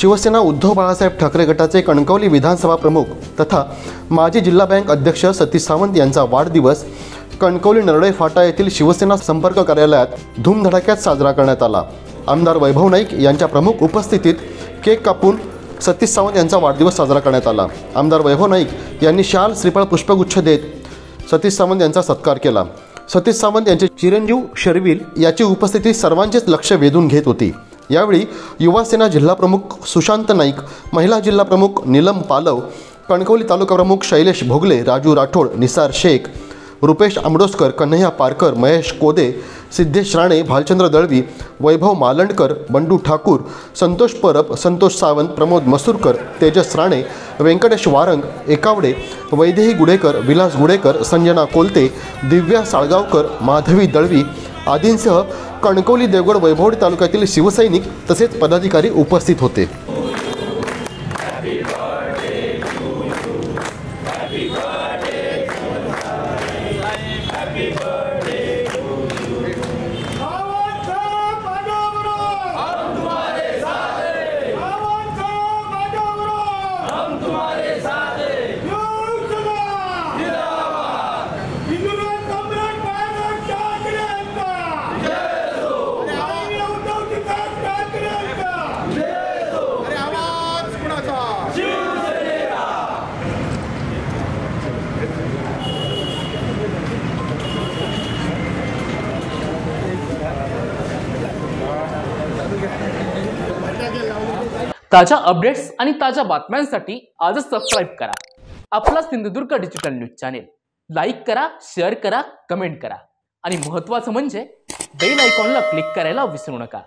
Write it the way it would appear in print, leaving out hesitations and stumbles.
शिवसेना उद्धव बाळासाहेब ठाकरे गटाचे कणकवली विधानसभा प्रमुख तथा माजी जिल्हा बँक अध्यक्ष सतीश सावंत यांचा वाढदिवस कणकवली नरळे फाटा येथील शिवसेना संपर्क कार्यालयात धूमधडाक्यात साजरा करण्यात आला। आमदार वैभव नाईक यांच्या प्रमुख उपस्थितीत केक कापून सतीश सावंत यांचा वाढदिवस साजरा करण्यात आला। आमदार वैभव नाईक यांनी शाल श्रीफळ पुष्पगुच्छ देत सतीश सावंत यांचा सत्कार केला। सतीश सावंत यांचे चिरंजीव शर्विल याची उपस्थिती सर्वांचेच लक्ष वेधून घेत होती। यावेळी युवा सेना जिल्हा प्रमुख सुशांत नाईक, महिला जिल्हा प्रमुख नीलम पालव, कणकवली तालुका प्रमुख शैलेश भोगले, राजू राठोड, निसार शेख, रुपेश आमडोसकर, कन्हैया पारकर, महेश कोदे, सिद्धेश राणे, भालचंद्र दळवी, वैभव मालंडकर, बंडू ठाकूर, संतोष परब, संतोष सावंत, प्रमोद मसूरकर, तेजस राणे, व्यंकटेश वारंग, एकावडे, वैदेही गुडेकर, विलास गुडेकर, संजना कोलते, दिव्या साळगावकर, माधवी दळवी आदींसह कणकवली, देवगड, वैभवडी तालुक्यातील शिवसैनिक तसेच पदाधिकारी उपस्थित होते। ताज्या अपडेट्स आणि ताज्या बातम्यांसाठी आजच सबस्क्राइब करा आपला Sindhudurg digital news channel. Like करा, शेअर करा, कमेंट करा आणि महत्त्वाचं म्हणजे बेल आयकॉनला क्लिक करायला विसरू नका।